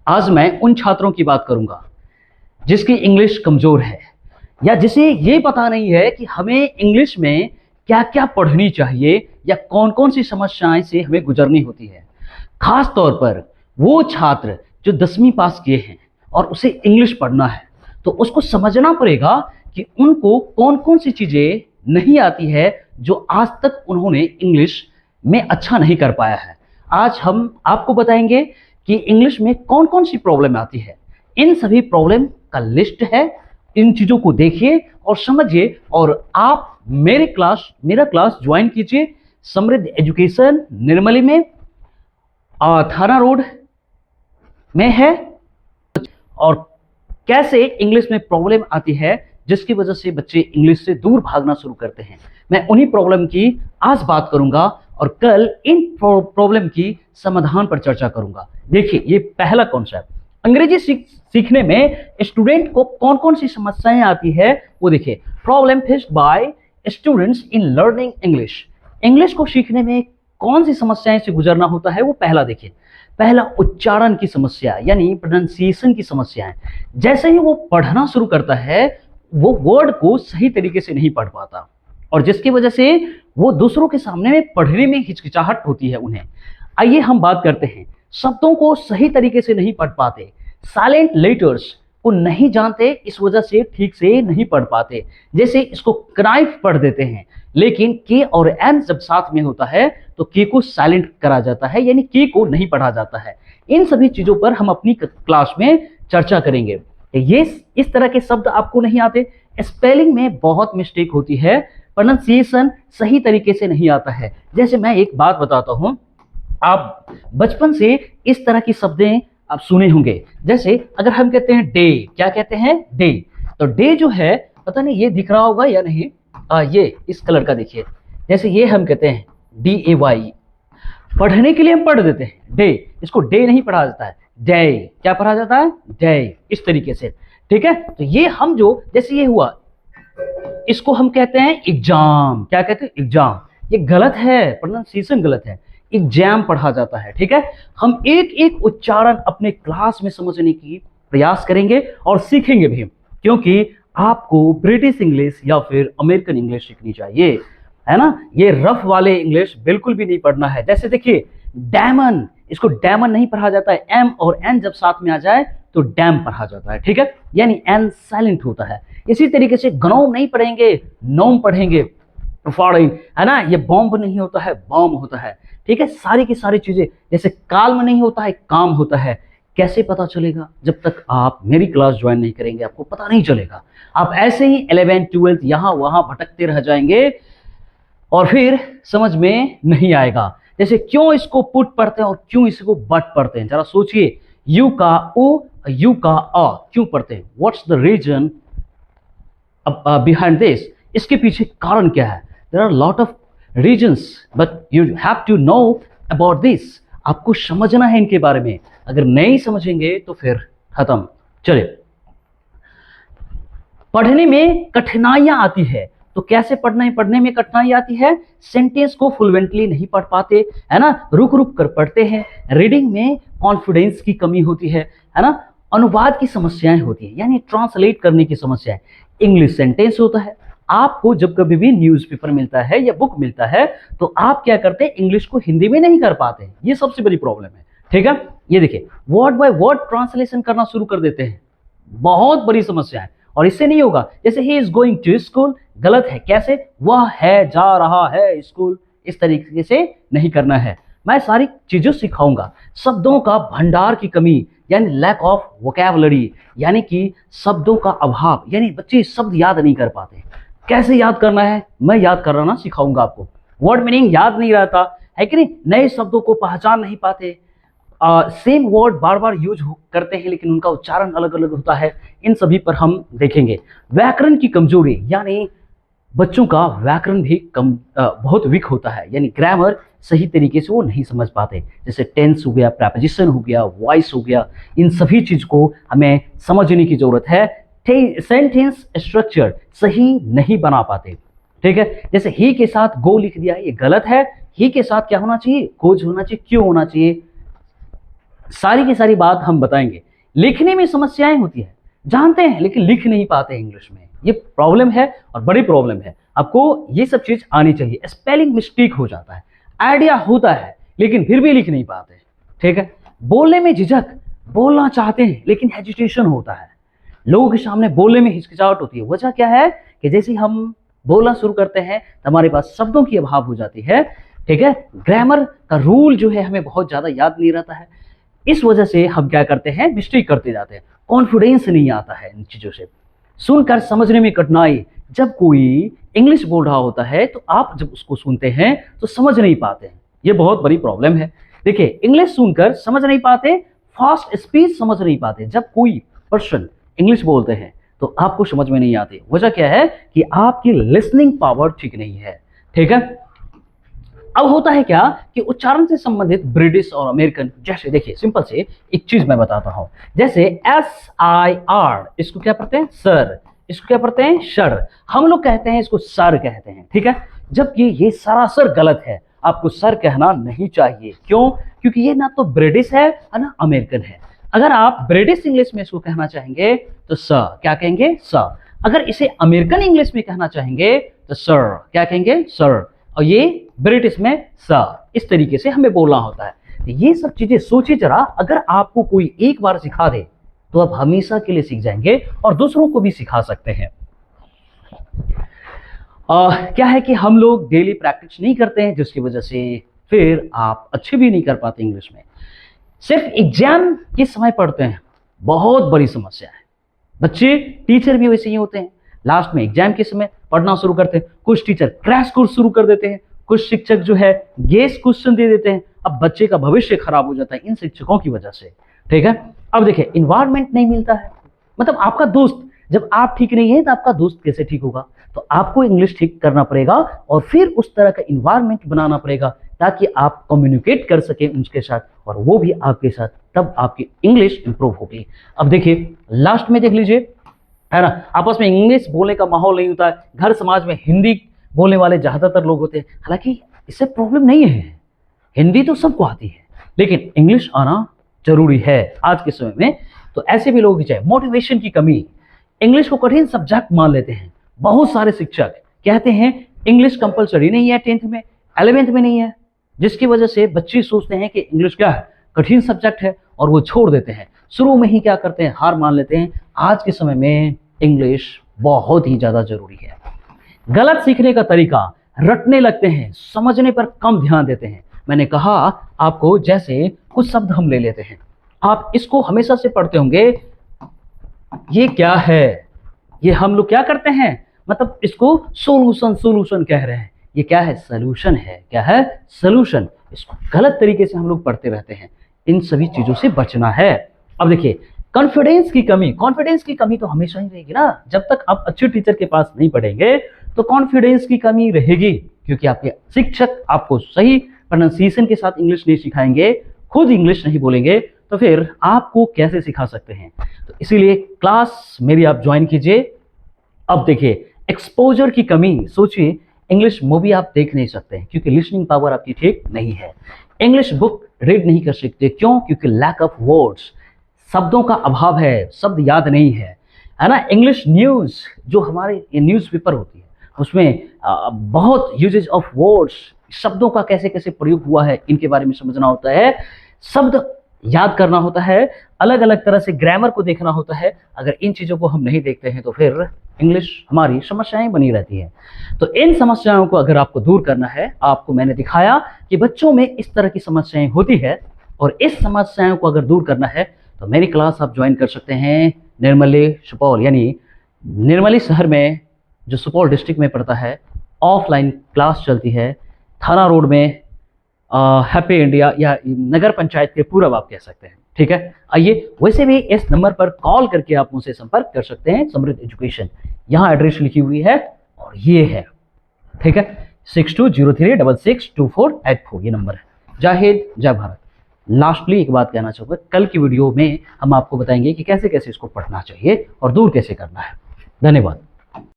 आज मैं उन छात्रों की बात करूंगा जिसकी इंग्लिश कमजोर है या जिसे ये पता नहीं है कि हमें इंग्लिश में क्या क्या पढ़नी चाहिए या कौन कौन सी समस्याएं से हमें गुजरनी होती है। खास तौर पर वो छात्र जो 10वीं पास किए हैं और उसे इंग्लिश पढ़ना है, तो उसको समझना पड़ेगा कि उनको कौन कौन सी चीजें नहीं आती है जो आज तक उन्होंने इंग्लिश में अच्छा नहीं कर पाया है। आज हम आपको बताएंगे कि इंग्लिश में कौन कौन सी प्रॉब्लम आती है। इन सभी प्रॉब्लम का लिस्ट है। इन चीजों को देखिए और समझिए और आप मेरा क्लास ज्वाइन कीजिए। समृद्ध एजुकेशन निर्मली में थाना रोड में है। और कैसे इंग्लिश में प्रॉब्लम आती है जिसकी वजह से बच्चे इंग्लिश से दूर भागना शुरू करते हैं, मैं उन्हीं प्रॉब्लम की आज बात करूंगा और कल इन प्रॉब्लम की समाधान पर चर्चा करूंगा। देखिए, ये पहला कॉन्सेप्ट, अंग्रेजी सीखने में स्टूडेंट को कौन कौन सी समस्याएं आती है वो देखिए। Problem faced by students in learning English. English को सीखने में कौन सी समस्याएं से गुजरना होता है वो पहला देखिए। पहला, उच्चारण की समस्या यानी प्रोनाउंसिएशन की समस्याएं। जैसे ही वो पढ़ना शुरू करता है वो वर्ड को सही तरीके से नहीं पढ़ पाता और जिसकी वजह से वो दूसरों के सामने में पढ़ने में हिचकिचाहट होती है उन्हें। आइए हम बात करते हैं, शब्दों को सही तरीके से नहीं पढ़ पाते, साइलेंट लेटर्स को नहीं जानते, इस वजह से ठीक से नहीं पढ़ पाते। जैसे इसको क्राइफ पढ़ देते हैं, लेकिन के और एन जब साथ में होता है तो के को साइलेंट करा जाता है, यानी के को नहीं पढ़ा जाता है। इन सभी चीजों पर हम अपनी क्लास में चर्चा करेंगे। ये इस तरह के शब्द आपको नहीं आते, स्पेलिंग में बहुत मिस्टेक होती है, प्रोनाउंसिएशन सही तरीके से नहीं आता है। जैसे मैं एक बात बताता हूं, आप बचपन से इस तरह की शब्दें आप सुने होंगे। जैसे अगर हम कहते हैं डे, क्या कहते हैं? डे। तो डे जो है, पता नहीं ये दिख रहा होगा या नहीं, ये इस कलर का देखिए। जैसे ये हम कहते हैं DAY, पढ़ने के लिए हम पढ़ देते हैं डे, इसको डे नहीं पढ़ा जाता है, डे। क्या पढ़ा जाता है? डे, इस तरीके से। ठीक है, तो ये हम जो जैसे ये हुआ, इसको हम कहते हैं एग्जाम। क्या कहते हैं? एग्जाम। ये गलत है, प्रोनाउंसिएशन गलत है, एग्जाम पढ़ा जाता है। ठीक है, हम एक एक उच्चारण अपने क्लास में समझने की प्रयास करेंगे और सीखेंगे भी, क्योंकि आपको ब्रिटिश इंग्लिश या फिर अमेरिकन इंग्लिश सीखनी चाहिए, है ना। ये रफ वाले इंग्लिश बिल्कुल भी नहीं पढ़ना है। जैसे देखिए डैमन, इसको डैमन नहीं पढ़ा जाता है, एम और एन जब साथ में आ जाए तो डैम पढ़ा जाता है। ठीक है, यानी एन साइलेंट होता है। इसी तरीके से ग्नोम नहीं पढ़ेंगे, नोम पढ़ेंगे, है ना। ये बॉम्ब नहीं होता है, बॉम्ब होता है। ठीक है, सारी की सारी चीजें, जैसे काल्म नहीं होता है, काम होता है। कैसे पता चलेगा? जब तक आप मेरी क्लास ज्वाइन नहीं करेंगे आपको पता नहीं चलेगा। आप ऐसे ही 11th 12th यहां वहां भटकते रह जाएंगे और फिर समझ में नहीं आएगा। जैसे क्यों इसको पुट पढ़ते हैं और क्यों इसको बट पढ़ते हैं, जरा सोचिए। यू का उ, यू का अ क्यों पढ़ते हैं? What's the reason behind this? इसके पीछे कारण क्या है? There are lot of reasons but you have to know about this. आपको समझना है इनके बारे में, अगर नहीं समझेंगे तो फिर खत्म। चलिए, पढ़ने में कठिनाइयां आती है, तो कैसे पढ़ना है? पढ़ने में कठिनाई आती है, सेंटेंस को फ्लुएंटली नहीं पढ़ पाते, है ना, रुक रुक कर पढ़ते हैं। रीडिंग में कॉन्फिडेंस की कमी होती है ना। अनुवाद की समस्याएं होती है, यानी ट्रांसलेट करने की समस्याएं। इंग्लिश सेंटेंस होता है, आपको जब कभी भी न्यूज़पेपर मिलता है या बुक मिलता है तो आप क्या करते हैं? इंग्लिश को हिंदी में नहीं कर पाते, ये सबसे बड़ी प्रॉब्लम है। ठीक है, ये देखिए वर्ड बाय वर्ड ट्रांसलेशन करना शुरू कर देते हैं, बहुत बड़ी समस्या है। और इससे नहीं होगा। जैसे ही इज गोइंग टू स्कूल, गलत है। कैसे? वह है जा रहा है स्कूल, इस तरीके से नहीं करना है। मैं सारी चीजें सिखाऊंगा। शब्दों का भंडार की कमी यानी लैक ऑफ वोकैबुलरी, यानी कि शब्दों का अभाव, यानी बच्चे शब्द याद नहीं कर पाते। कैसे याद करना है? मैं याद कराना सिखाऊंगा आपको। वर्ड मीनिंग याद नहीं रहता है कि नहीं, नए शब्दों को पहचान नहीं पाते, सेम वर्ड बार बार यूज करते हैं लेकिन उनका उच्चारण अलग अलग होता है। इन सभी पर हम देखेंगे। व्याकरण की कमजोरी, यानी बच्चों का व्याकरण भी बहुत वीक होता है, यानी ग्रामर सही तरीके से वो नहीं समझ पाते। जैसे टेंस हो गया, प्रेपोजिशन हो गया, वॉइस हो गया, इन सभी चीज को हमें समझने की जरूरत है। सेंटेंस स्ट्रक्चर सही नहीं बना पाते। ठीक है, जैसे ही के साथ गो लिख दिया, ये गलत है। ही के साथ क्या होना चाहिए? गोज होना चाहिए। क्यों होना चाहिए? सारी की सारी बात हम बताएंगे। लिखने में समस्याएं होती है, जानते हैं लेकिन लिख नहीं पाते इंग्लिश में, ये प्रॉब्लम है और बड़ी प्रॉब्लम है। आपको ये सब चीज आनी चाहिए। स्पेलिंग मिस्टेक हो जाता है, आइडिया होता है लेकिन फिर भी लिख नहीं पाते, ठीक है। बोलने में झिझक, बोलना चाहते हैं लेकिन हेजिटेशन होता है, लोगों के सामने बोलने में हिचकिचाहट होती है। वजह क्या है कि जैसे हम बोलना शुरू करते हैं तो हमारे पास शब्दों की अभाव हो जाती है, ठीक है। ग्रामर का रूल जो है हमें बहुत ज्यादा याद नहीं रहता है, इस वजह से हम क्या करते हैं, मिस्टेक करते जाते हैं। कॉन्फिडेंस नहीं आता है इन चीजों से। सुनकर समझने में कठिनाई, जब कोई इंग्लिश बोल रहा होता है तो आप जब उसको सुनते हैं तो समझ नहीं पाते हैं, ये बहुत बड़ी प्रॉब्लम है। देखिए, इंग्लिश सुनकर समझ नहीं पाते, फास्ट स्पीच समझ नहीं पाते। जब कोई पर्सन इंग्लिश बोलते हैं तो आपको समझ में नहीं आती, वजह क्या है कि आपकी लिसनिंग पावर ठीक नहीं है, ठीक है। अब होता है क्या कि उच्चारण से संबंधित ब्रिटिश और अमेरिकन, जैसे देखिए सिंपल से एक चीज मैं बताता हूं, जैसे SIR, इसको क्या पढ़ते हैं, सर, इसको क्या पढ़ते हैं, सर। हम लोग कहते हैं इसको सर कहते हैं, ठीक है, जबकि ये सरासर गलत है। आपको सर कहना नहीं चाहिए, क्यों? क्योंकि ये ना तो ब्रिटिश है ना अमेरिकन है। अगर आप ब्रिटिश इंग्लिश में इसको कहना चाहेंगे तो सर, क्या कहेंगे, सर। अगर इसे अमेरिकन इंग्लिश में कहना चाहेंगे तो सर, क्या कहेंगे, सर। और ये ब्रिटिश में सर, इस तरीके से हमें बोलना होता है। तो ये सब चीजें सोचिए जरा, अगर आपको कोई एक बार सिखा दे तो आप हमेशा के लिए सीख जाएंगे और दूसरों को भी सिखा सकते हैं। क्या है कि हम लोग डेली प्रैक्टिस नहीं करते हैं, जिसकी वजह से फिर आप अच्छे भी नहीं कर पाते इंग्लिश में। सिर्फ एग्जाम के समय पढ़ते हैं, बहुत बड़ी समस्या है। बच्चे, टीचर भी वैसे ही होते हैं, लास्ट में एग्जाम के समय पढ़ना शुरू करते हैं। कुछ टीचर क्रैश कोर्स शुरू कर देते हैं, कुछ शिक्षक जो है गेस क्वेश्चन दे देते हैं। अब बच्चे का भविष्य खराब हो जाता है इन शिक्षकों की वजह से, ठीक है। अब देखिए, इन्वायरमेंट नहीं मिलता है, मतलब आपका दोस्त, जब आप ठीक नहीं है तो आपका दोस्त कैसे ठीक होगा? तो आपको इंग्लिश ठीक करना पड़ेगा और फिर उस तरह का इन्वायरमेंट बनाना पड़ेगा ताकि आप कम्युनिकेट कर सकें उनके साथ और वो भी आपके साथ, तब आपकी इंग्लिश इंप्रूव होगी। अब देखिए, लास्ट में देख लीजिए, है ना, आपस में इंग्लिश बोलने का माहौल नहीं होता है। घर समाज में हिंदी बोलने वाले ज्यादातर लोग होते हैं, हालांकि इससे प्रॉब्लम नहीं है, हिंदी तो सबको आती है, लेकिन इंग्लिश आना जरूरी है आज के समय में। तो ऐसे भी लोग ही चाहे, मोटिवेशन की कमी, इंग्लिश को कठिन सब्जेक्ट मान लेते हैं। बहुत सारे शिक्षक कहते हैं इंग्लिश कंपलसरी नहीं है 10th में, 11th में नहीं है, जिसकी वजह से बच्चे सोचते हैं कि इंग्लिश क्या है, कठिन सब्जेक्ट है, और वो छोड़ देते हैं। शुरू में ही क्या करते हैं, हार मान लेते हैं। आज के समय में इंग्लिश बहुत ही ज्यादा जरूरी है। गलत सीखने का तरीका, रटने लगते हैं, समझने पर कम ध्यान देते हैं। मैंने कहा आपको, जैसे कुछ शब्द हम ले लेते हैं, आप इसको हमेशा से पढ़ते होंगे, ये क्या है, ये हम लोग क्या करते हैं, मतलब इसको सोल्यूशन, सोल्यूशन कह रहे हैं, ये क्या है, सोल्यूशन है, क्या है, सोल्यूशन। इसको गलत तरीके से हम लोग पढ़ते रहते हैं, इन सभी चीजों से बचना है। अब देखिए, कॉन्फिडेंस की कमी, कॉन्फिडेंस की कमी तो हमेशा ही रहेगी ना। जब तक आप अच्छे टीचर के पास नहीं पढ़ेंगे तो कॉन्फिडेंस की कमी रहेगी, क्योंकि आपके शिक्षक आपको सही प्रोनाउंसिएशन के साथ इंग्लिश नहीं सिखाएंगे, खुद इंग्लिश नहीं बोलेंगे, तो फिर आपको कैसे सिखा सकते हैं? तो इसीलिए क्लास मेरी आप ज्वाइन कीजिए। अब देखिए, एक्सपोजर की कमी, सोचिए इंग्लिश मूवी आप देख नहीं सकते हैं क्योंकि लिसनिंग पावर आपकी ठीक नहीं है। इंग्लिश बुक रीड नहीं कर सकते, क्यों? क्योंकि लैक ऑफ वर्ड्स, शब्दों का अभाव है, शब्द याद नहीं है ना। इंग्लिश न्यूज़, जो हमारे न्यूज़पेपर होती है, उसमें बहुत यूजेज ऑफ वर्ड्स, शब्दों का कैसे कैसे प्रयोग हुआ है, इनके बारे में समझना होता है, शब्द याद करना होता है, अलग अलग तरह से ग्रामर को देखना होता है। अगर इन चीज़ों को हम नहीं देखते हैं तो फिर इंग्लिश हमारी समस्याएं बनी रहती हैं। तो इन समस्याओं को अगर आपको दूर करना है, आपको मैंने दिखाया कि बच्चों में इस तरह की समस्याएं होती है, और इस समस्याओं को अगर दूर करना है तो मेरी क्लास आप ज्वाइन कर सकते हैं। निर्मली सुपौल, यानी निर्मली शहर में जो सुपौल डिस्ट्रिक्ट में पड़ता है, ऑफलाइन क्लास चलती है, थाना रोड में, हैप्पी इंडिया या नगर पंचायत के पूर्व आप कह सकते हैं, ठीक है। आइए, वैसे भी इस नंबर पर कॉल करके आप मुझसे संपर्क कर सकते हैं। समृद्ध एजुकेशन, यहाँ एड्रेस लिखी हुई है और ये है, ठीक है, 6203662484, ये नंबर है। जय हिंद, जय भारत। लास्टली एक बात कहना चाहूँगा, कल की वीडियो में हम आपको बताएंगे कि कैसे कैसे इसको पढ़ना चाहिए और दूर कैसे करना है। धन्यवाद।